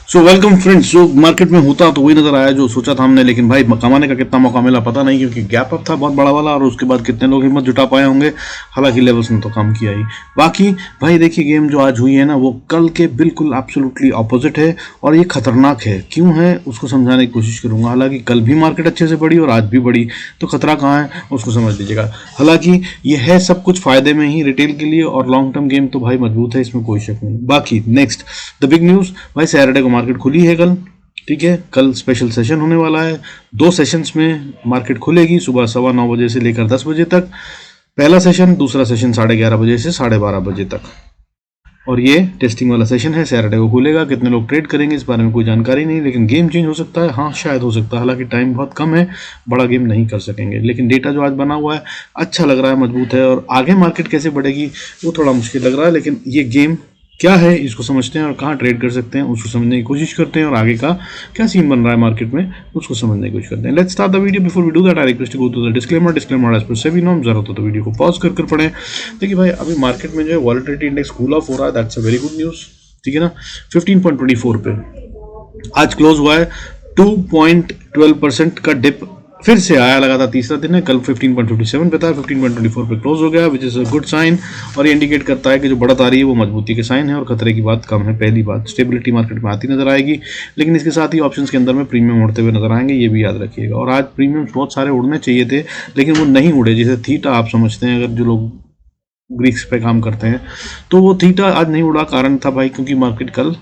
So welcome friends. जो market में होता तो वही नजर आया जो सोचा था हमने, लेकिन भाई कमाने का कितना मौका मिला पता नहीं, क्योंकि गैप अप था बहुत बड़ा वाला और उसके बाद कितने लोग हिम्मत जुटा पाए होंगे। हालांकि लेवल्स ने तो काम किया ही। बाकी भाई देखिए, गेम जो आज हुई है ना वो कल के बिल्कुल एब्सोल्युटली ऑपोजिट है और ये खतरनाक है। क्यों है उसको समझाने की कोशिश करूंगा। हालांकि कल भी मार्केट अच्छे से बढ़ी और आज भी बढ़ी, तो खतरा कहाँ है उसको समझ लीजिएगा। हालांकि ये है सब कुछ फायदे में ही रिटेल के लिए, और लॉन्ग टर्म गेम तो भाई मजबूत है, इसमें कोई शक नहीं। बाकी नेक्स्ट द बिग न्यूज, भाई सैटरडे को मार्केट खुली है कल। ठीक है, कल स्पेशल सेशन होने वाला है। 2 सेशंस में मार्केट खुलेगी, सुबह 9:15 बजे से लेकर 10 बजे तक पहला सेशन, दूसरा सेशन 11:30 बजे से 12:30 बजे तक। और ये टेस्टिंग वाला सेशन है, सैटरडे को खुलेगा। कितने लोग ट्रेड करेंगे इस बारे में कोई जानकारी नहीं, लेकिन गेम चेंज हो सकता है। हाँ शायद हो सकता है, हालांकि टाइम बहुत कम है, बड़ा गेम नहीं कर सकेंगे। लेकिन डेटा जो आज बना हुआ है अच्छा लग रहा है, मजबूत है। और आगे मार्केट कैसे बढ़ेगी वो थोड़ा मुश्किल लग रहा है, लेकिन ये गेम क्या है इसको समझते हैं और कहाँ ट्रेड कर सकते हैं उसको समझने की कोशिश करते हैं, और आगे का क्या सीन बन रहा है मार्केट में उसको समझने की कोशिश करते हैं। Let's start the video. Before we do that I request to go to the disclaimer as per SEBI norms. जरूरत हो तो वीडियो को पॉज कर पढ़ें। देखिए भाई, अभी मार्केट में जो है वॉलेटिलिटी इंडेक्स कूल ऑफ हो रहा है, that's a very good news. ठीक है ना, 15.24 पे आज क्लोज हुआ है। 2.12% का डिप फिर से आया, लगातार तीसरा दिन है। कल 15.57 पे था, 15.24 पे क्लोज हो गया, which is a good sign. और ये इंडिकेट करता है कि जो बढ़त आ रही है वो मजबूती के साइन है और खतरे की बात कम है। पहली बात, स्टेबिलिटी मार्केट में आती नजर आएगी, लेकिन इसके साथ ही ऑप्शंस के अंदर में प्रीमियम उड़ते हुए नजर आएंगे, ये भी याद रखिएगा। और आज प्रीमियम्स बहुत सारे उड़ने चाहिए थे, लेकिन वो नहीं उड़े। जैसे थीटा आप समझते हैं, अगर जो लोग ग्रीक्स पे काम करते हैं, तो वो थीटा आज नहीं उड़ा। कारण था भाई क्योंकि मार्केट कल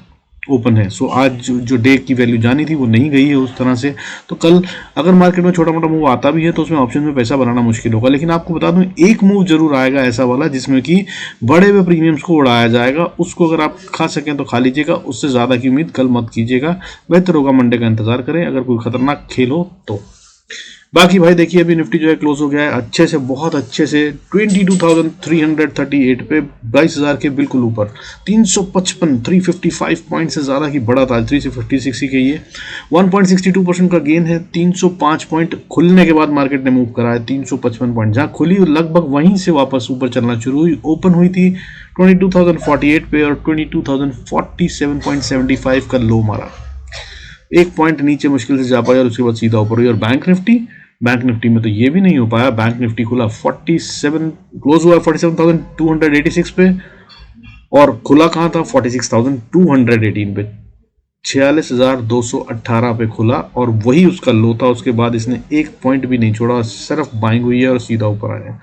ओपन है। सो आज जो डे की वैल्यू जानी थी वो नहीं गई है उस तरह से। तो कल अगर मार्केट में छोटा मोटा मूव आता भी है तो उसमें ऑप्शन में पैसा बनाना मुश्किल होगा। लेकिन आपको बता दूं, एक मूव जरूर आएगा ऐसा वाला जिसमें कि बड़े हुए प्रीमियम्स को उड़ाया जाएगा। उसको अगर आप खा सकें तो खा लीजिएगा, उससे ज़्यादा की उम्मीद कल मत कीजिएगा। बेहतर होगा मंडे का इंतजार करें अगर कोई खतरनाक खेल हो तो। बाकी भाई देखिए, अभी निफ्टी जो है क्लोज हो गया है अच्छे से, बहुत अच्छे से 22,338 पे, 22,000 के बिल्कुल ऊपर। 355 पॉइंट से ज़्यादा की बढ़त आज 356 ही गई है। 1.62% का गेन है। 305 पॉइंट खुलने के बाद मार्केट ने मूव करा है। 355 पॉइंट जहाँ खुली लगभग वहीं से वापस ऊपर चलना शुरू हुई। ओपन हुई थी 22,048 पे और 22,047.75 का लो मारा। 1 पॉइंट नीचे मुश्किल से जा पाया और उसके बाद सीधा ऊपर हुई। और बैंक निफ्टी में तो ये भी नहीं हो पाया। बैंक निफ्टी खुला 47, क्लोज हुआ 47,286 पे, और खुला कहाँ था 46,218 पे। 46,218 पे खुला और वही उसका लो था। उसके बाद इसने 1 पॉइंट भी नहीं छोड़ा, सिर्फ बाइंग हुई है और सीधा ऊपर आया।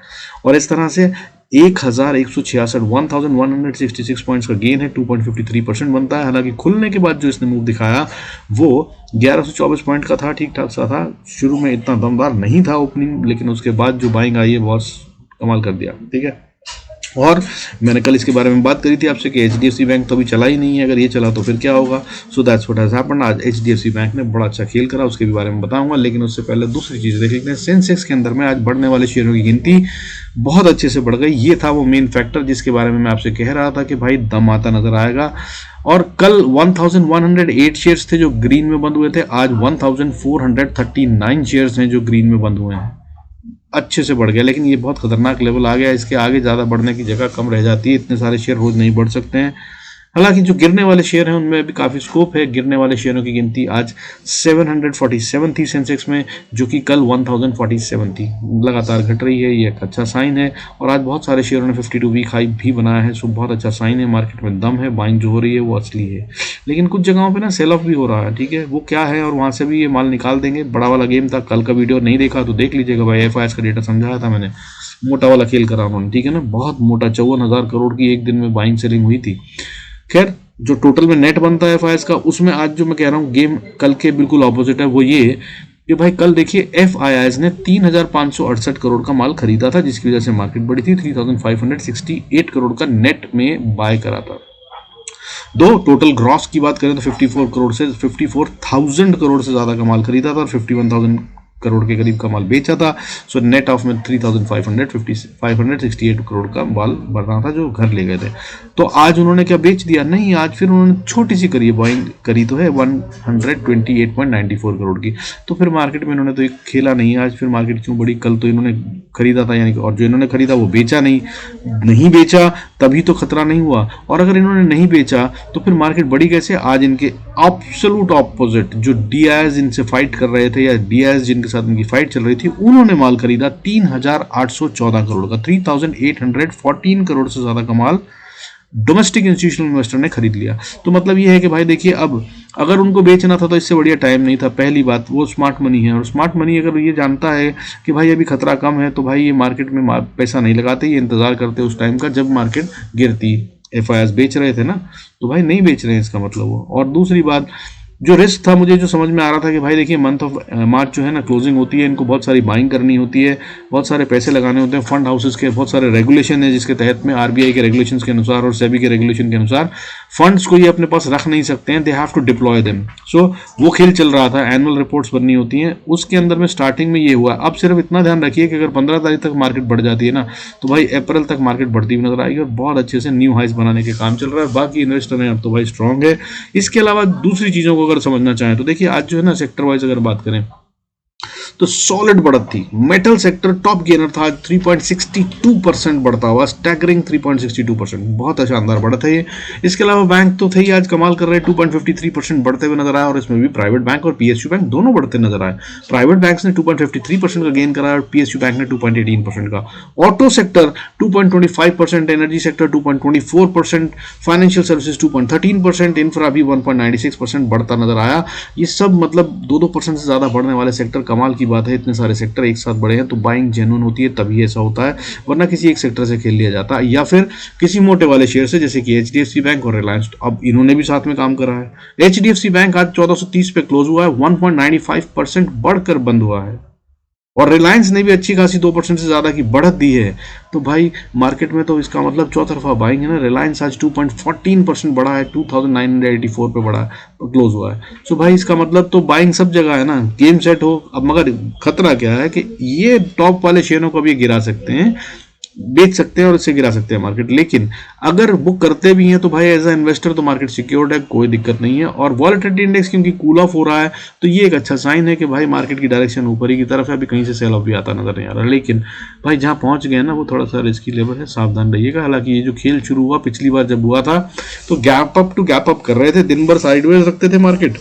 और इस तरह से 1166 पॉइंट्स का गेन है। 2.53% बनता है। हालांकि खुलने के बाद जो इसने मूव दिखाया वो 1124 पॉइंट का था, ठीक ठाक सा था। शुरू में इतना दमदार नहीं था ओपनिंग, लेकिन उसके बाद जो बाइंग आई है बहुत कमाल कर दिया। ठीक है, और मैंने कल इसके बारे में बात करी थी आपसे कि HDFC बैंक तो अभी चला ही नहीं है, अगर ये चला तो फिर क्या होगा। So that's what has happened. आज HDFC बैंक ने बड़ा अच्छा खेल करा, उसके भी बारे में बताऊंगा। लेकिन उससे पहले दूसरी चीज़ देख लेते हैं। सेंसेक्स के अंदर में आज बढ़ने वाले शेयरों की गिनती बहुत अच्छे से बढ़ गई। ये था वो मेन फैक्टर जिसके बारे में मैं आपसे कह रहा था कि भाई दम आता नजर आएगा। और कल 1108 शेयर्स थे जो ग्रीन में बंद हुए थे, आज 1439 शेयर्स हैं जो ग्रीन में बंद हुए हैं। अच्छे से बढ़ गया, लेकिन ये बहुत खतरनाक लेवल आ गया। इसके आगे ज़्यादा बढ़ने की जगह कम रह जाती है, इतने सारे शेयर रोज नहीं बढ़ सकते हैं। हालांकि जो गिरने वाले शेयर हैं उनमें भी काफ़ी स्कोप है। गिरने वाले शेयरों की गिनती आज 747 थी सेंसेक्स में, जो कि कल 1047 थी। लगातार घट रही है, ये एक अच्छा साइन है। और आज बहुत सारे शेयरों ने 52 वीक हाई भी बनाया है, सो बहुत अच्छा साइन है। मार्केट में दम है, बाइंग जो हो रही है वो असली है। लेकिन कुछ जगहों पे ना सेल ऑफ भी हो रहा है। ठीक है, वो क्या है और वहाँ से भी ये माल निकाल देंगे। बड़ा वाला गेम था, कल का वीडियो नहीं देखा तो देख लीजिएगा भाई। FIS का डेटा समझाया था मैंने, मोटा वाला खेल करा उन्होंने। ठीक है ना, बहुत मोटा 54,000 करोड़ की एक दिन में बाइंग सेलिंग हुई थी। खैर, जो टोटल में नेट बनता है FIS का, उसमें आज जो मैं कह रहा हूँ गेम कल के बिल्कुल ऑपोजिट है। वो ये कि भाई कल देखिए FIS ने 3,568 करोड़ का माल खरीदा था, जिसकी वजह से मार्केट बढ़ी थी। 3,568 करोड़ का नेट में बाय करा था। दो टोटल ग्रॉस की बात करें तो 54,000 करोड़ से ज्यादा का माल खरीदा था और 51,000 करोड़ के करीब का माल बेचा था। सो नेट ऑफ में 3,568 करोड़ का माल बढ़ रहा था जो घर ले गए थे। तो आज उन्होंने क्या बेच दिया? नहीं, आज फिर उन्होंने छोटी सी करी है, बाइंग करी तो है 128.94 करोड़ की। तो फिर मार्केट में इन्होंने तो एक खेला नहीं। आज फिर मार्केट क्यों बढ़ी? कल तो इन्होंने खरीदा था, यानी कि, और जो इन्होंने खरीदा वो बेचा नहीं बेचा तभी तो खतरा नहीं हुआ। और अगर इन्होंने नहीं बेचा तो फिर मार्केट बढ़ी कैसे? आज इनके एब्सोल्यूट ऑपोजिट जो DIIs इनसे फाइट कर रहे थे, या DIIs जिनके साथ इनकी फाइट चल रही थी, उन्होंने माल खरीदा 3814 करोड़ का, 3814 करोड़ से ज्यादा का माल डोमेस्टिक इंस्टीट्यूशनल इन्वेस्टर ने खरीद लिया। तो मतलब ये है कि भाई देखिए, अब अगर उनको बेचना था तो इससे बढ़िया टाइम नहीं था। पहली बात, वो स्मार्ट मनी है, और स्मार्ट मनी अगर ये जानता है कि भाई अभी खतरा कम है, तो भाई ये मार्केट में पैसा नहीं लगाते, ये इंतजार करते उस टाइम का जब मार्केट गिरती। FIIs बेच रहे थे ना, तो भाई नहीं बेच रहे हैं इसका मतलब वो। और दूसरी बात, जो रिस्क था मुझे जो समझ में आ रहा था कि भाई देखिए, मंथ ऑफ मार्च जो है ना, क्लोजिंग होती है, इनको बहुत सारी बाइंग करनी होती है, बहुत सारे पैसे लगाने होते हैं, फंड हाउसेस के बहुत सारे रेगुलेशन है जिसके तहत में RBI के रेगुलेशन के अनुसार और सेबी के रेगुलेशन के अनुसार फंड्स को ये अपने पास रख नहीं सकते हैं, they have to deploy them. So वो खेल चल रहा था, एनुअल रिपोर्ट्स बननी होती हैं, उसके अंदर में स्टार्टिंग में ये हुआ। अब सिर्फ इतना ध्यान रखिए कि अगर 15 तारीख तक मार्केट बढ़ जाती है ना, तो भाई अप्रैल तक मार्केट बढ़ती हुई नजर आएगी और बहुत अच्छे से न्यू हाइस बनाने के काम चल रहा है। बाकी इन्वेस्टर हैं अब तो भाई स्ट्रांग है। इसके अलावा दूसरी चीजों को अगर समझना चाहें तो देखिए, आज जो है ना, सेक्टर वाइज अगर बात करें तो सॉलिड बढ़त थी। मेटल सेक्टर टॉप गेनर था, 3.62% बढ़ता हुआ, स्टैगरिंग 3.62%, बहुत शानदार बढ़त है ये। इसके अलावा बैंक तो थे ही आज कमाल कर रहे हैं, 2.53% बढ़ते हुए नजर आया, और इसमें भी प्राइवेट बैंक और PSU बैंक दोनों बढ़ते नजर आए। प्राइवेट बैंक ने 2.53% का गेन करा और PSU बैंक ने 2.18% का। Auto sector 2.25%, energy sector 2.24%, financial services 2.13%, infra भी 1.96% बढ़ता नजर आया। ये सब मतलब 2% से ज्यादा बढ़ने वाले सेक्टर, कमाल की बात है। इतने सारे सेक्टर एक साथ बढ़े हैं तो बाइंग जेन्युइन होती है, तभी ऐसा होता है, वरना किसी एक सेक्टर से खेल लिया जाता है, या फिर किसी मोटे वाले शेयर से, जैसे कि HDFC बैंक और रिलायंस। अब इन्होंने भी साथ में काम करा है। HDFC बैंक आज 1430 पे क्लोज हुआ है, 1.95% बढ़कर बंद हुआ है, और रिलायंस ने भी अच्छी खासी 2% से ज्यादा की बढ़त दी है। तो भाई मार्केट में तो इसका मतलब चौतरफा बाइंग है ना। रिलायंस आज 2.14% बढ़ा है, 2984 पे बढ़ा है, क्लोज हुआ है। सो भाई इसका मतलब तो बाइंग सब जगह है ना, गेम सेट हो। अब मगर खतरा क्या है कि ये टॉप वाले शेयरों को भी गिरा सकते हैं, बेच सकते हैं और इससे गिरा सकते हैं मार्केट। लेकिन अगर बुक करते भी हैं तो भाई एज अ इन्वेस्टर तो मार्केट सिक्योर्ड है, कोई दिक्कत नहीं है। और वॉलेटिलिटी इंडेक्स क्योंकि कूल ऑफ हो रहा है, तो ये एक अच्छा साइन है कि भाई मार्केट की डायरेक्शन ऊपर ही की तरफ है, अभी कहीं से सेल ऑफ भी आता नजर नहीं आ रहा। लेकिन भाई जहां पहुंच गए ना, वो थोड़ा सा रिस्की लेवल है, सावधान रहिएगा। हालांकि ये जो खेल शुरू हुआ पिछली बार जब हुआ था, तो gap up to gap up कर रहे थे, दिन भर साइडवेज रखते थे मार्केट,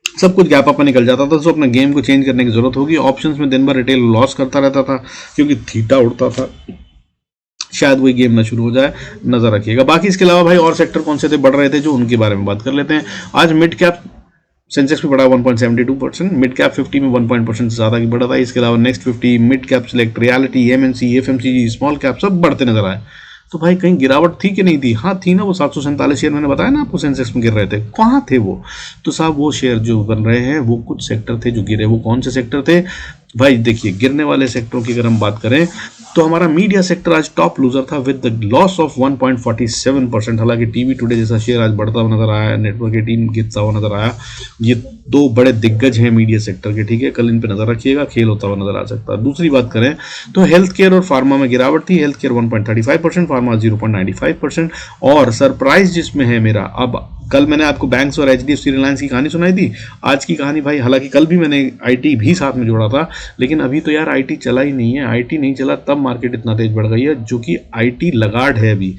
सब कुछ गैप अप में निकल जाता था। तो अपने गेम को चेंज करने की जरूरत होगी। ऑप्शंस में दिन भर रिटेल लॉस करता रहता था क्योंकि थीटा उड़ता था, शायद वही गेम ना शुरू हो जाए, नजर रखिएगा। बाकी इसके अलावा भाई और सेक्टर कौन से थे बढ़ रहे थे, जो उनके बारे में बात कर लेते हैं। आज मिड कैप सेंसेक्स में बढ़ा 1.72%, मिड कैप 50 में 1% से ज्यादा की बढ़ा था। इसके अलावा next 50, mid cap select, reality, MNC, FMCG, small cap सब बढ़ते नजर आए। तो भाई कहीं गिरावट थी कि नहीं थी? हाँ थी ना, वो 747 शेयर मैंने बताया ना आपको सेंसेक्स में गिर रहे थे, कहाँ थे वो? तो साहब वो शेयर जो बन रहे हैं, वो कुछ सेक्टर थे जो गिरे। वो कौन से सेक्टर थे भाई? देखिए, गिरने वाले सेक्टरों की अगर हम बात करें तो हमारा मीडिया सेक्टर आज टॉप लूजर था विद द लॉस ऑफ 1.47%। हालांकि टीवी टुडे जैसा शेयर आज बढ़ता हुआ नजर आया, नेटवर्क 18 गिरता हुआ नजर आया। ये दो बड़े दिग्गज हैं मीडिया सेक्टर के, ठीक है, कल इन पे नजर रखिएगा, खेल होता हुआ नजर आ सकता है। दूसरी बात करें तो हेल्थ केयर और फार्मा में गिरावट थी। Health care 1.35%, pharma 0.95%। और सरप्राइज जिसमें है मेरा, अब कल मैंने आपको बैंक्स और HDFC रिलायंस की कहानी सुनाई थी, आज की कहानी भाई, हालांकि कल भी मैंने IT भी साथ में जोड़ा था, लेकिन अभी तो यार IT चला ही नहीं है। IT नहीं चला तब मार्केट इतना तेज बढ़ गई है, जो कि IT लगाड़ है अभी,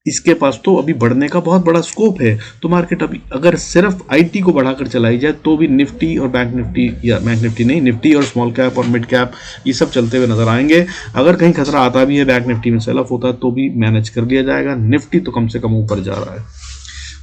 इसके पास तो अभी बढ़ने का बहुत बड़ा स्कोप है। तो मार्केट अभी अगर सिर्फ IT को बढ़ाकर चलाई जाए तो भी निफ्टी और बैंक निफ्टी, या बैंक निफ्टी नहीं, निफ्टी और स्मॉल कैप और मिड कैप, ये सब चलते हुए नजर आएंगे। अगर कहीं खतरा आता भी है, बैंक निफ्टी में सेल ऑफ होता है, तो भी मैनेज कर लिया जाएगा। निफ्टी तो कम से कम ऊपर जा रहा है,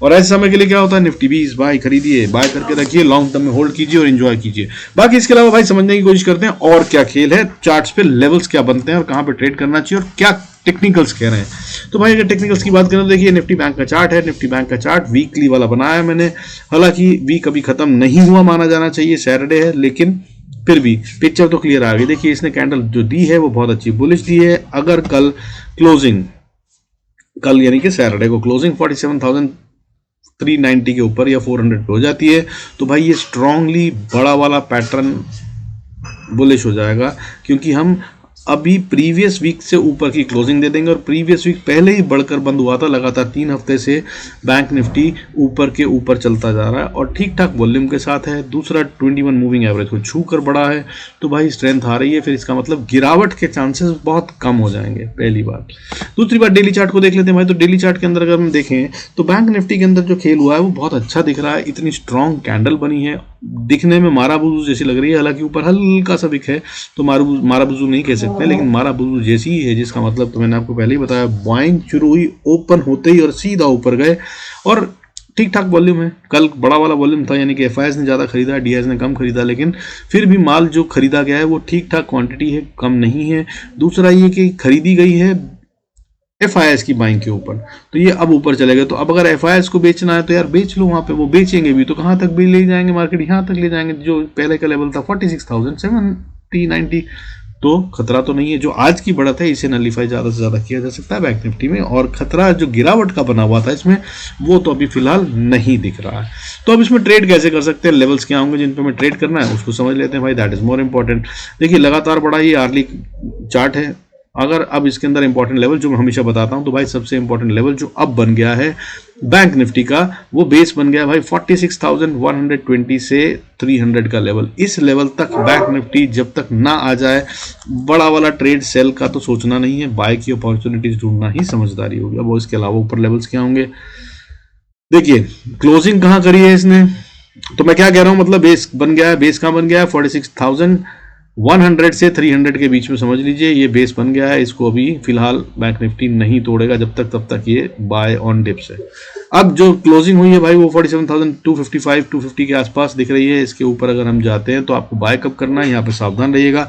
और ऐसे समय के लिए क्या होता है, निफ्टी 20 बाय खरीदिए, बाय करके रखिए, लॉन्ग टर्म में होल्ड कीजिए और एंजॉय कीजिए। बाकी इसके अलावा भाई समझने की कोशिश करते हैं और क्या खेल है, चार्ट्स पे लेवल्स क्या बनते हैं और कहां पे ट्रेड करना चाहिए और क्या टेक्निकल्स कह रहे हैं। तो भाई अगर टेक्निकल्स की बात करें तो देखिए, निफ्टी बैंक का चार्ट है। निफ्टी बैंक का चार्ट वीकली वाला बनाया है मैंने, हालांकि वीक अभी खत्म नहीं हुआ माना जाना चाहिए, सैटरडे है, लेकिन फिर भी पिक्चर तो क्लियर आ गई। देखिए इसने कैंडल जो दी है वो बहुत अच्छी बुलिश दी है। अगर कल क्लोजिंग, कल यानी कि सैटरडे को क्लोजिंग 47,390 के ऊपर या 400 पे हो जाती है, तो भाई ये स्ट्रांगली बड़ा वाला पैटर्न बुलिश हो जाएगा, क्योंकि हम अभी प्रीवियस वीक से ऊपर की क्लोजिंग दे देंगे और प्रीवियस वीक पहले ही बढ़कर बंद हुआ था। लगातार 3 हफ्ते से बैंक निफ्टी ऊपर के ऊपर चलता जा रहा है और ठीक ठाक वॉल्यूम के साथ है। दूसरा 21 मूविंग एवरेज को छू कर बढ़ा है, तो भाई स्ट्रेंथ आ रही है, फिर इसका मतलब गिरावट के चांसेस बहुत कम हो जाएंगे, पहली बात। दूसरी बात डेली चार्ट को देख लेते हैं भाई। तो डेली चार्ट के अंदर अगर हम देखें तो बैंक निफ्टी के अंदर जो खेल हुआ है वो बहुत अच्छा दिख रहा है। इतनी स्ट्रॉन्ग कैंडल बनी है, दिखने में मारा बुजू जैसी लग रही है, हालांकि ऊपर हल्का सा विक है तो मारा बुजू नहीं कह सकते, लेकिन मारा बुजू जैसी ही है, जिसका मतलब तो मैंने आपको पहले ही बताया, बाइंग शुरू हुई ओपन होते ही और सीधा ऊपर गए और ठीक ठाक वॉल्यूम है। कल बड़ा वाला वॉल्यूम था, यानी कि एफआईएस ने ज़्यादा खरीदा, डीआईएस ने कम खरीदा, लेकिन फिर भी माल जो खरीदा गया है वो ठीक ठाक क्वांटिटी है, कम नहीं है। दूसरा ये कि खरीदी गई है एफआईएस की बाइंग के ऊपर, तो ये अब ऊपर चले गए। तो अब अगर एफआईएस को बेचना है तो यार बेच लो, वहाँ पे वो बेचेंगे भी तो कहाँ तक भी ले जाएंगे, मार्केट यहाँ तक ले जाएंगे जो पहले का लेवल था 46,790। तो खतरा तो नहीं है, जो आज की बढ़त है इसे नलीफाई ज़्यादा से ज़्यादा किया जा सकता है बैंक निफ्टी में, और खतरा जो गिरावट का बना हुआ था इसमें वो तो अभी फिलहाल नहीं दिख रहा है। तो अब इसमें ट्रेड कैसे कर सकते हैं, लेवल्स क्या होंगे जिन पे हमें ट्रेड करना है उसको समझ लेते हैं भाई, दैट इज मोर इंपॉर्टेंट। देखिए लगातार बड़ा ही आर्ली चार्ट है। अगर अब इसके अंदर इंपॉर्टेंट लेवल जो मैं हमेशा बताता हूं, तो भाई सबसे इंपॉर्टेंट लेवल जो अब बन गया है बैंक निफ्टी का, वो बेस बन गया भाई 46,120 से 300 का लेवल। इस लेवल तक बैंक निफ्टी जब तक ना आ जाए, बड़ा वाला ट्रेड सेल का तो सोचना नहीं है, बाय की अपॉर्चुनिटीज ढूंढना ही समझदारी होगी। अब इसके अलावा ऊपर लेवल्स क्या होंगे, देखिए क्लोजिंग कहां करी है इसने, तो मैं क्या कह रहा हूं, मतलब बेस बन गया है। बेस कहां बन गया है, 46,100 से 300 के बीच में समझ लीजिए ये बेस बन गया है। इसको अभी फिलहाल बैंक निफ्टी नहीं तोड़ेगा जब तक ये बाय ऑन डिप्स है। अब जो क्लोजिंग हुई है भाई वो 47,255 250 के आसपास दिख रही है। इसके ऊपर अगर हम जाते हैं तो आपको बाय कब करना है, यहाँ पे सावधान रहिएगा।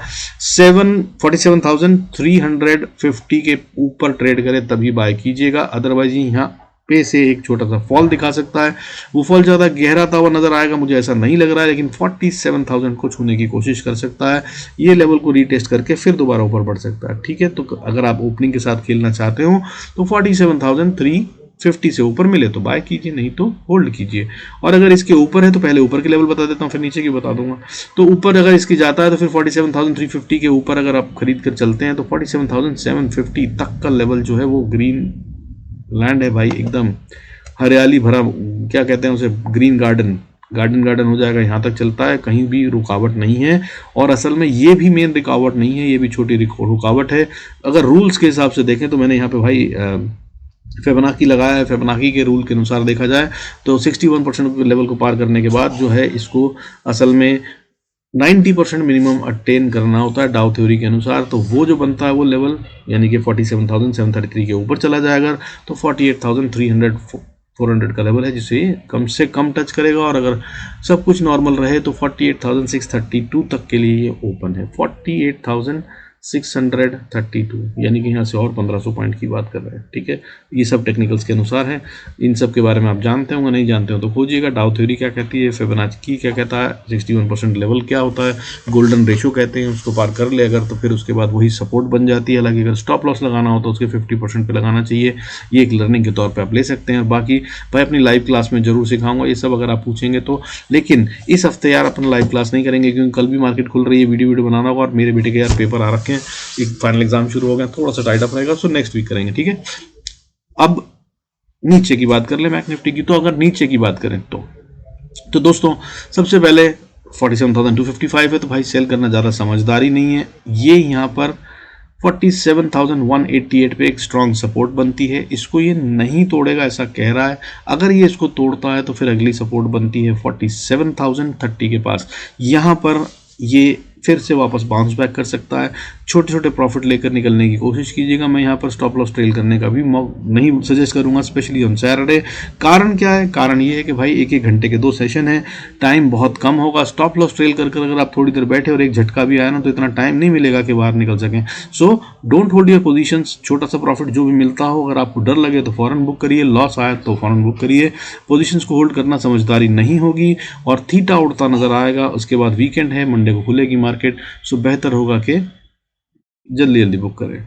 47,350 के ऊपर ट्रेड करे तभी बाय कीजिएगा, अदरवाइज यहाँ पे से एक छोटा सा फॉल दिखा सकता है। वो फॉल ज़्यादा गहराता हुआ नजर आएगा, मुझे ऐसा नहीं लग रहा है, लेकिन 47,000 को छूने की कोशिश कर सकता है। ये लेवल को रीटेस्ट करके फिर दोबारा ऊपर बढ़ सकता है, ठीक है। तो अगर आप ओपनिंग के साथ खेलना चाहते हो तो 47,350 से ऊपर मिले तो बाय कीजिए, नहीं तो होल्ड कीजिए। और अगर इसके ऊपर है तो पहले ऊपर के लेवल बता देता हूँ, फिर नीचे की बता दूंगा। तो ऊपर अगर इसकी जाता है तो फिर 47,350 के ऊपर अगर आप खरीद कर चलते हैं तो 47,750 तक का लेवल जो है वो ग्रीन लैंड है भाई, एकदम हरियाली भरा, क्या कहते हैं उसे, ग्रीन गार्डन हो जाएगा। यहाँ तक चलता है, कहीं भी रुकावट नहीं है। और असल में ये भी मेन रुकावट नहीं है, ये भी छोटी रुकावट है। अगर रूल्स के हिसाब से देखें तो मैंने यहाँ पे भाई फिबोनाची लगाया है। फिबोनाची के रूल के अनुसार देखा जाए तो 61% के लेवल को पार करने के बाद जो है इसको असल में 90% मिनिमम अटेन करना होता है डाउ थ्योरी के अनुसार। तो वो जो बनता है वो लेवल यानी कि 47,733 के ऊपर चला जाएगा तो 48,300-400 का लेवल है, जिसे कम से कम टच करेगा। और अगर सब कुछ नॉर्मल रहे तो 48,632 तक के लिए ये ओपन है। 48,632 यानी कि यहाँ से और 1500 पॉइंट की बात कर रहे हैं, ठीक है। ये सब टेक्निकल्स के अनुसार है, इन सब के बारे में आप जानते होंगे, नहीं जानते हो तो खोजिएगा। डाउ थ्योरी क्या कहती है, फिबोनाची क्या कहता है, 61% लेवल क्या होता है, गोल्डन रेशो कहते हैं, उसको पार कर ले अगर तो फिर उसके बाद वही सपोर्ट बन जाती है। हालांकि अगर स्टॉप लॉस लगाना हो तो उसके 50% पे लगाना चाहिए। ये एक लर्निंग के तौर पर आप ले सकते हैं। बाकी भाई अपनी लाइव क्लास में जरूर सिखाऊंगा ये सब अगर आप पूछेंगे तो, लेकिन इस हफ्ते यार अपना लाइव क्लास नहीं करेंगे क्योंकि कल भी मार्केट खुल रही है, वीडियो बनाना होगा। और मेरे बेटे के यार पेपर आ रखे हैं, एक फाइनल एग्जाम शुरू हो गया, थोड़ा सा टाइट अप रहेगा, सो नेक्स्ट वीक करेंगे, ठीक है। अब नीचे की बात कर ले बैंक निफ्टी की, तो अगर नीचे की बात करें तो दोस्तों सबसे पहले 47,255 है, तो भाई सेल करना ज़्यादा समझदारी नहीं है। ये यहाँ पर 47,188 पे एक स्ट्रॉन्ग सपोर्ट बनती है, इसको ये नहीं तोड़ेगा ऐसा कह रहा है। अगर ये इसको तोड़ता है तो फिर अगली सपोर्ट बनती है 47,030 के पास। यहाँ पर ये फिर से वापस बाउंस बैक कर सकता है। छोटे छोटे प्रॉफिट लेकर निकलने की कोशिश कीजिएगा। मैं यहाँ पर स्टॉप लॉस ट्रेल करने का भी नहीं सजेस्ट करूंगा, स्पेशली ऑन सैटरडे। कारण क्या है, कारण ये है कि भाई एक घंटे के 2 सेशन है, टाइम बहुत कम होगा। स्टॉप लॉस ट्रेल कर अगर आप थोड़ी देर बैठे और एक झटका भी आया ना तो इतना टाइम नहीं मिलेगा कि बाहर निकल सकें। So don't hold your positions. छोटा सा प्रॉफिट जो भी मिलता हो, अगर आपको डर लगे तो फौरन बुक करिए, लॉस आए तो फौरन बुक करिए। पोजीशंस को होल्ड करना समझदारी नहीं होगी और थीटा उड़ता नजर आएगा। उसके बाद वीकेंड है, मंडे को खुलेगी मार्केट, सो बेहतर होगा कि जल्दी जल्दी बुक करें।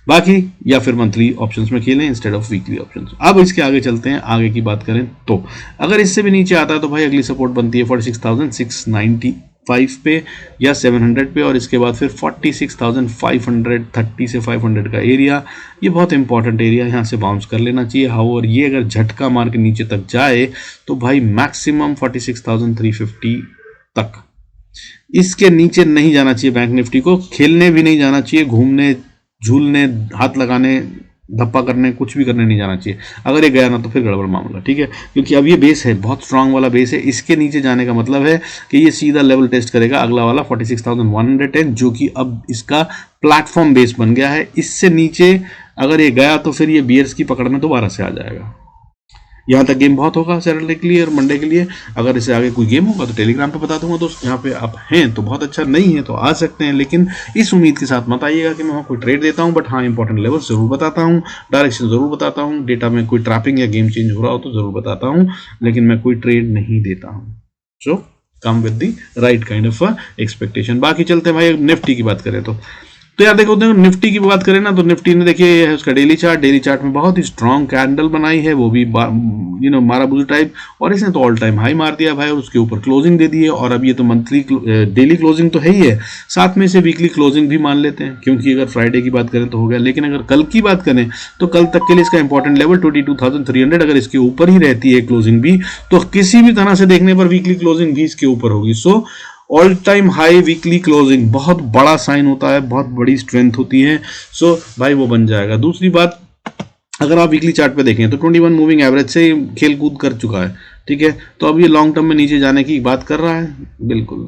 बाकी या फिर मंथली ऑप्शंस में खेलें इंस्टेड ऑफ वीकली ऑप्शंस। अब इसके आगे चलते हैं, आगे की बात करें तो अगर इससे भी नीचे आता है तो भाई अगली सपोर्ट बनती है 46,690 5 पे या 700 पे, और इसके बाद फिर 46,530 से 500 का एरिया, ये बहुत इंपॉर्टेंट एरिया, यहाँ से बाउंस कर लेना चाहिए। और ये अगर झटका मार के नीचे तक जाए तो भाई मैक्सिमम 46,350 तक, इसके नीचे नहीं जाना चाहिए। बैंक निफ्टी को खेलने भी नहीं जाना चाहिए, घूमने झूलने हाथ लगाने धप्पा करने कुछ भी करने नहीं जाना चाहिए। अगर ये गया ना तो फिर गड़बड़ मामला, ठीक है, क्योंकि अब ये बेस है, बहुत स्ट्रांग वाला बेस है। इसके नीचे जाने का मतलब है कि ये सीधा लेवल टेस्ट करेगा अगला वाला 46,110, जो कि अब इसका प्लेटफॉर्म बेस बन गया है। इससे नीचे अगर ये गया तो फिर ये बियर्स की पकड़ में दोबारा से आ जाएगा। यहाँ तक गेम बहुत होगा सैटरडे के लिए और मंडे के लिए। अगर इससे आगे कोई गेम होगा तो टेलीग्राम पे बता दूंगा दोस्त, यहाँ पे आप हैं तो बहुत अच्छा, नहीं है तो आ सकते हैं, लेकिन इस उम्मीद के साथ मत आइएगा कि मैं वहाँ कोई ट्रेड देता हूँ। बट हाँ, इंपॉर्टेंट लेवल जरूर बताता हूँ, डायरेक्शन जरूर बताता हूँ, डेटा में कोई ट्रैपिंग या गेम चेंज हो रहा हो तो जरूर बताता हूँ, लेकिन मैं कोई ट्रेड नहीं देता हूँ। So come with the right kind of expectation. बाकी चलते हैं भाई, निफ्टी की बात करें तो यार देखो निफ्टी की बात करें ना तो निफ्टी ने देखिए ये है उसका डेली चार्ट में बहुत ही स्ट्रांग कैंडल बनाई है, वो भी माराबूजी टाइप, और इसने तो ऑल टाइम हाई मार दिया भाई, और उसके ऊपर क्लोजिंग दे दी है। और अब ये तो मंथली डेली क्लोजिंग तो है ही है, साथ में से वीकली क्लोजिंग भी मान लेते हैं, क्योंकि अगर फ्राइडे की बात करें तो हो गया। लेकिन अगर कल की बात करें तो कल तक के लिए इसका इंपॉर्टेंट लेवल 22,300, अगर इसके ऊपर ही रहती है क्लोजिंग भी तो किसी भी तरह से देखने पर वीकली क्लोजिंग भी इसके ऊपर होगी। So all time high weekly closing बहुत बड़ा साइन होता है, बहुत बड़ी स्ट्रेंथ होती है। सो भाई वो बन जाएगा। दूसरी बात, अगर आप वीकली चार्ट पे देखें तो 21 मूविंग एवरेज से खेल कूद कर चुका है, ठीक है, तो अब ये लॉन्ग टर्म में नीचे जाने की बात कर रहा है। बिल्कुल,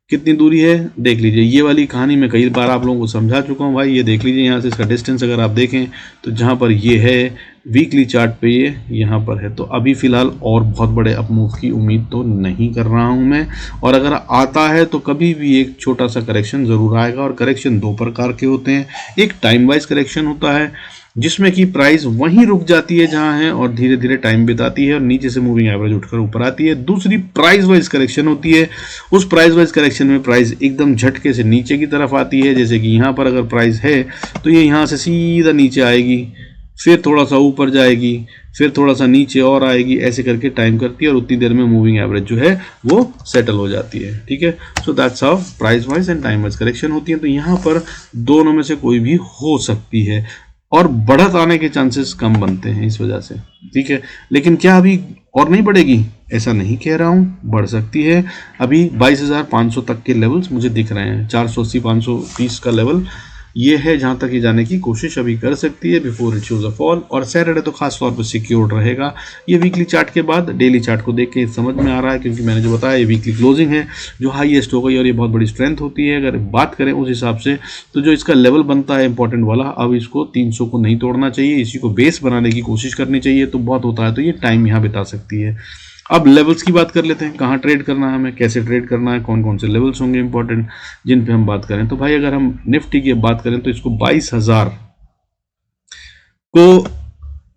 कितनी दूरी है देख लीजिए, ये वाली कहानी मैं कई बार आप लोगों को समझा चुका हूँ भाई। ये देख लीजिए यहाँ से इसका डिस्टेंस अगर आप देखें तो जहाँ पर ये है वीकली चार्ट पे ये यहाँ पर है, तो अभी फिलहाल और बहुत बड़े अपमूव की उम्मीद तो नहीं कर रहा हूँ मैं। और अगर आता है तो कभी भी एक छोटा सा करेक्शन ज़रूर आएगा, और करेक्शन दो प्रकार के होते हैं। एक टाइम वाइज करेक्शन होता है जिसमें कि प्राइस वहीं रुक जाती है जहां है और धीरे धीरे टाइम बिताती है और नीचे से मूविंग एवरेज उठकर ऊपर आती है। दूसरी प्राइस वाइज करेक्शन होती है, उस प्राइस वाइज करेक्शन में प्राइस एकदम झटके से नीचे की तरफ आती है, जैसे कि यहाँ पर अगर प्राइस है तो ये यहाँ से सीधा नीचे आएगी, फिर थोड़ा सा ऊपर जाएगी, फिर थोड़ा सा नीचे और आएगी, ऐसे करके टाइम करती है और उतनी देर में मूविंग एवरेज जो है वो सेटल हो जाती है, ठीक है। So that's how price wise and time wise correction होती है। तो यहाँ पर दोनों में से कोई भी हो सकती है और बढ़त आने के चांसेस कम बनते हैं इस वजह से, ठीक है। लेकिन क्या अभी और नहीं बढ़ेगी? ऐसा नहीं कह रहा हूँ, बढ़ सकती है। अभी 22,500 तक के लेवल्स मुझे दिख रहे हैं, 480-530 का लेवल ये है जहाँ तक ये जाने की कोशिश अभी कर सकती है before it shows a fall. और सैटरडे तो खास तौर पर सिक्योर्ड रहेगा। ये वीकली चार्ट के बाद डेली चार्ट को देख के समझ में आ रहा है, क्योंकि मैंने जो बताया ये वीकली क्लोजिंग है जो हाईएस्ट हो गई और ये बहुत बड़ी स्ट्रेंथ होती है। अगर बात करें उस हिसाब से तो जो इसका लेवल बनता है इंपॉर्टेंट वाला, अब इसको 300 को नहीं तोड़ना चाहिए, इसी को बेस बनाने की कोशिश करनी चाहिए। तो बहुत होता है तो ये टाइम यहाँ बिता सकती है। अब लेवल्स की बात कर लेते हैं, कहाँ ट्रेड करना है हमें, कैसे ट्रेड करना है, कौन कौन से लेवल्स होंगे इंपॉर्टेंट जिन पे हम बात करें। तो भाई अगर हम निफ्टी की बात करें तो इसको 22,000 को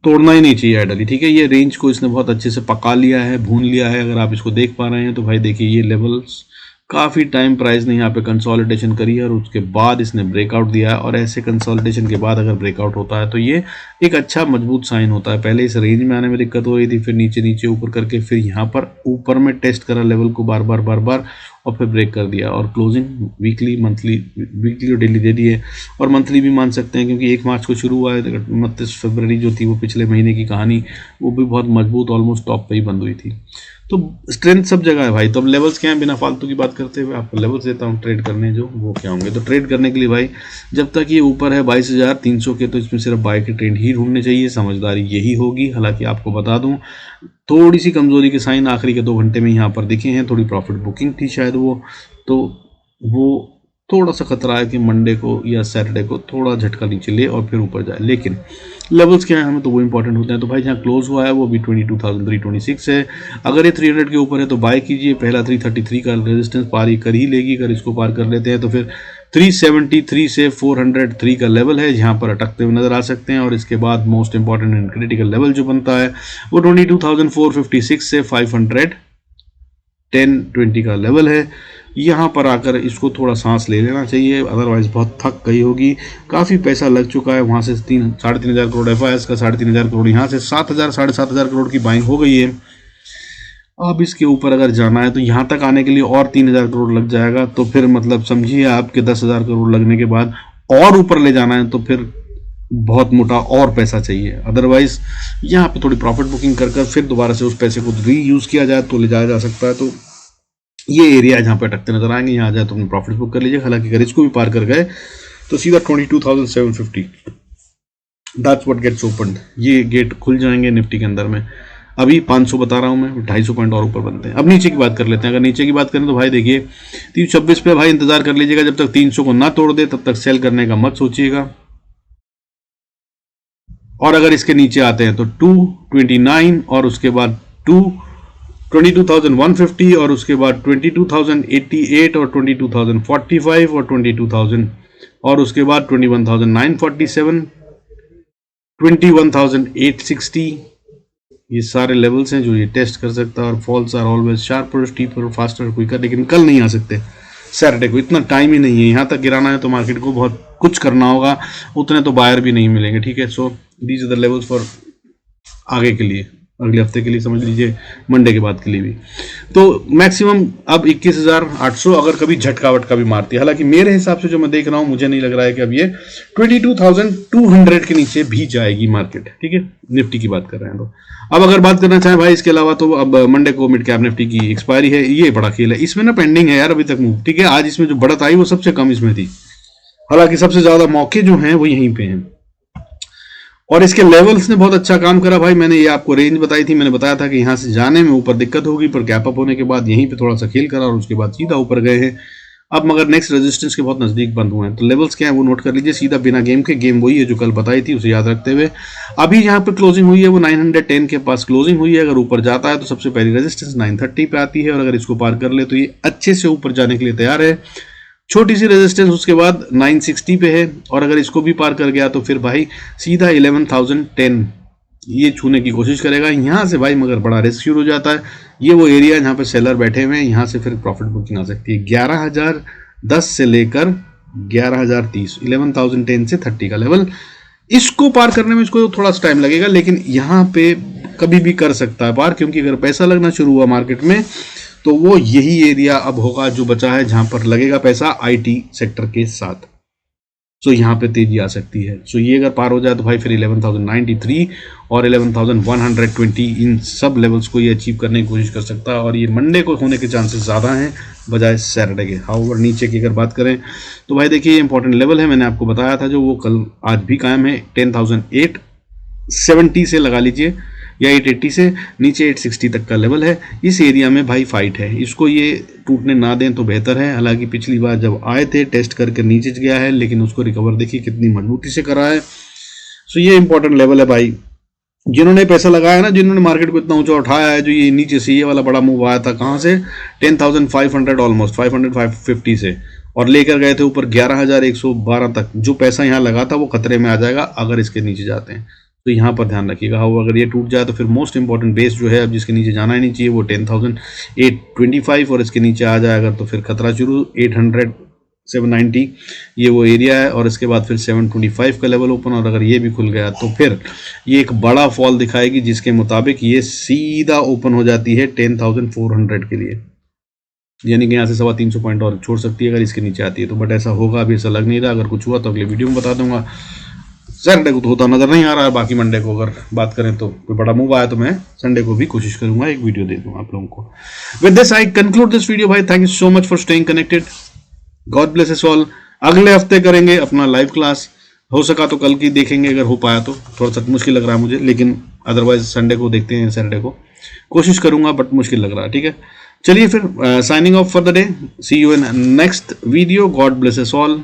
तोड़ना ही नहीं चाहिए आइडली, ठीक है। ये रेंज को इसने बहुत अच्छे से पका लिया है, भून लिया है। अगर आप इसको देख पा रहे हैं तो भाई देखिए ये लेवल्स काफ़ी टाइम प्राइस ने यहाँ पे कंसोलिडेशन करी है और उसके बाद इसने ब्रेकआउट दिया है। और ऐसे कंसोलिडेशन के बाद अगर ब्रेकआउट होता है तो ये एक अच्छा मजबूत साइन होता है। पहले इस रेंज में आने में दिक्कत हो रही थी, फिर नीचे नीचे ऊपर करके फिर यहाँ पर ऊपर में टेस्ट करा लेवल को बार बार और फिर ब्रेक कर दिया। और क्लोजिंग वीकली और डेली दे दी है, और मंथली भी मान सकते हैं क्योंकि 1 मार्च को शुरू हुआ है। 29 फरवरी जो थी वो पिछले महीने की कहानी, वो भी बहुत मजबूत ऑलमोस्ट टॉप पे ही बंद हुई थी। तो स्ट्रेंथ सब जगह है भाई। तो अब लेवल्स क्या हैं, बिना फालतू की बात करते हुए आपको लेवल्स देता हूँ ट्रेड करने जो, वो क्या होंगे। तो ट्रेड करने के लिए भाई जब तक ये ऊपर है 22,300 के, तो इसमें सिर्फ बाय के ट्रेंड ही ढूंढने चाहिए, समझदारी यही होगी। हालांकि आपको बता दूं थोड़ी सी कमजोरी के साइन आखिरी के 2 घंटे में यहाँ पर दिखे हैं, थोड़ी प्रॉफिट बुकिंग थी शायद वो थोड़ा सा खतरा है कि मंडे को या सैटरडे को थोड़ा झटका नीचे ले और फिर ऊपर जाए। लेकिन लेवल्स क्या है हमें तो वो इंपॉर्टेंट होते हैं। तो भाई जहाँ क्लोज हुआ है वो भी 22,326 है। अगर ये 300 के ऊपर है तो बाय कीजिए। पहला 333 का रेजिस्टेंस पार कर ही लेगी। अगर इसको पार कर लेते हैं तो फिर 373 से 403 का लेवल है, जहाँ पर अटकते हुए नजर आ सकते हैं। और इसके बाद most important and critical level जो बनता है वो 22,456 से 510-20 का लेवल है। यहाँ पर आकर इसको थोड़ा सांस ले लेना चाहिए, अदरवाइज बहुत थक गई होगी। काफ़ी पैसा लग चुका है, वहाँ से 3,500 करोड़ FIS का, 3,500 करोड़ यहाँ से 7,000 साढ़े 7,000 करोड़ की बाइंग हो गई है। अब इसके ऊपर अगर जाना है तो यहाँ तक आने के लिए और 3000 करोड़ लग जाएगा, तो फिर मतलब समझिए आपके 10,000 करोड़ लगने के बाद और ऊपर ले जाना है तो फिर बहुत मोटा और पैसा चाहिए। अदरवाइज यहाँ पे थोड़ी प्रॉफिट बुकिंग कर कर फिर दोबारा से उस पैसे को रीयूज किया जाए तो ले जाया जा सकता है। तो ये एरिया जहाँ पे अटकते नजर आएंगे, यहाँ आ जाए तो अपने प्रॉफिट बुक कर लीजिए। हालांकि अगर इसको भी पार कर गए तो सीधा 22,750 दैट्स व्हाट गेट्स ओपन, ये गेट खुल जाएंगे निफ्टी के अंदर में। अभी 500 बता रहा हूं मैं, 250 पॉइंट और ऊपर बनते हैं। अब नीचे की बात कर लेते हैं। अगर नीचे की बात करें तो भाई देखिए 326 पे भाई इंतजार कर लीजिएगा, जब तक 300 को ना तोड़ दे तब तक सेल करने का मत सोचिएगा। और अगर इसके नीचे आते हैं तो 229 और उसके बाद 22,150 और उसके बाद 22,088 और 22,045 और 22,000 और उसके बाद 21,947, 21,860, ये सारे लेवल्स हैं जो ये टेस्ट कर सकता है। और falls are always sharper, steeper, faster, quicker, लेकिन कल नहीं आ सकते सैटरडे को, इतना टाइम ही नहीं है। यहाँ तक गिराना है तो मार्केट को बहुत कुछ करना होगा, उतने तो बायर भी नहीं मिलेंगे, ठीक है। So these are the levels for आगे के लिए, अगले हफ्ते के लिए, समझ लीजिए मंडे के बाद के लिए भी। तो मैक्सिमम अब 21,800 अगर कभी झटका वटका भी मारती है। हालांकि मेरे हिसाब से जो मैं देख रहा हूं, मुझे नहीं लग रहा है कि अब ये 22,200 के नीचे भी जाएगी मार्केट, ठीक है। निफ्टी की बात कर रहे हैं तो अब अगर बात करना चाहें भाई इसके अलावा, तो अब मंडे को मिड कैप निफ्टी की एक्सपायरी है। ये बड़ा खेल है, इसमें ना पेंडिंग है यार अभी तक मूव, ठीक है। आज इसमें जो बढ़त आई वो सबसे कम इसमें थी, हालांकि सबसे ज्यादा मौके जो हैं वो यहीं पे हैं। और इसके लेवल्स ने बहुत अच्छा काम करा भाई। मैंने ये आपको रेंज बताई थी, मैंने बताया था कि यहाँ से जाने में ऊपर दिक्कत होगी, पर गैप अप होने के बाद यहीं पे थोड़ा सा खेल करा और उसके बाद सीधा ऊपर गए हैं। अब मगर नेक्स्ट रेजिस्टेंस के बहुत नजदीक बंद हुए हैं, तो लेवल्स क्या है वो नोट कर लीजिए सीधा, बिना गेम के। गेम वही है जो कल बताई थी, उसे याद रखते हुए अभी यहाँ पे क्लोजिंग हुई है वो 910 के पास क्लोजिंग हुई है। अगर ऊपर जाता है तो सबसे पहली रेजिस्टेंस 930 पे आती है, और अगर इसको पार कर ले तो ये अच्छे से ऊपर जाने के लिए तैयार है। छोटी सी रेजिस्टेंस उसके बाद 960 पे है, और अगर इसको भी पार कर गया तो फिर भाई सीधा 11,010 ये छूने की कोशिश करेगा। यहाँ से भाई मगर बड़ा रिस्क शुरू हो जाता है। ये वो एरिया जहाँ पे सेलर बैठे हुए हैं, यहाँ से फिर प्रॉफिट बुकिंग आ सकती है। 11,010 से लेकर 11,030, 11,010 से 30 का लेवल, इसको पार करने में इसको थोड़ा सा टाइम लगेगा, लेकिन यहाँ पे कभी भी कर सकता है पार, क्योंकि अगर पैसा लगना शुरू हुआ मार्केट में तो वो यही एरिया अब होगा जो बचा है जहां पर लगेगा पैसा आईटी सेक्टर के साथ। सो यहाँ पे तेजी आ सकती है। सो ये अगर पार हो जाए तो भाई फिर 11,093 और 11,120 इन सब लेवल्स को ये अचीव करने की कोशिश कर सकता है, और ये मंडे को होने के चांसेस ज़्यादा हैं बजाय सैटरडे के। हाउएवर नीचे की अगर बात करें तो भाई देखिए ये इंपॉर्टेंट लेवल है, मैंने आपको बताया था जो वो कल आज भी कायम है। 10,870 से लगा लीजिए या 880 से नीचे 860 तक का लेवल है। इस एरिया में भाई फाइट है, इसको ये टूटने ना दें तो बेहतर है। हालांकि पिछली बार जब आए थे टेस्ट करके नीचे गया है, लेकिन उसको रिकवर देखिए कितनी मजबूती से करा है। सो ये इंपॉर्टेंट लेवल है भाई। जिन्होंने पैसा लगाया ना, जिन्होंने मार्केट को इतना ऊंचा उठाया है, जो ये नीचे से ये वाला बड़ा मूव आया था कहाँ से 10,500 ऑलमोस्ट 550 से, और लेकर गए थे ऊपर 11,112 तक। जो पैसा यहाँ लगा था वो खतरे में आ जाएगा अगर इसके नीचे जाते हैं, तो यहाँ पर ध्यान रखिएगा। हाँ, अगर ये टूट जाए तो फिर मोस्ट इंपॉर्टेंट बेस जो है अब जिसके नीचे जाना ही नहीं चाहिए वो 10,825, और इसके नीचे आ जाएगा तो फिर खतरा शुरू 800 790 ये वो एरिया है, और इसके बाद फिर 725 का लेवल ओपन, और अगर ये भी खुल गया तो फिर ये एक बड़ा फॉल दिखाएगी जिसके मुताबिक ये सीधा ओपन हो जाती है 10,400 के लिए, यानी कि यहाँ से 350 पॉइंट और छोड़ सकती है अगर इसके नीचे आती है तो। बट ऐसा होगा अभी, ऐसा लग नहीं रहा। अगर कुछ हुआ तो अगले वीडियो में बता दूंगा। सैटरडे को तो होता नजर नहीं आ रहा है, बाकी मंडे को अगर बात करें तो कोई बड़ा मूव आया तो मैं संडे को भी कोशिश करूंगा एक वीडियो दे दूंगा आप लोगों को। With this I conclude this video भाई। Thank you so much for staying connected. God bless us all. अगले हफ्ते करेंगे अपना लाइव क्लास, हो सका तो कल की देखेंगे, अगर हो पाया तो। थोड़ा सा मुश्किल लग रहा है मुझे, लेकिन अदरवाइज संडे को देखते हैं, सैटरडे को कोशिश करूंगा, बट मुश्किल लग रहा है। ठीक है, चलिए फिर signing off for the day. See you in next video. God bless us all.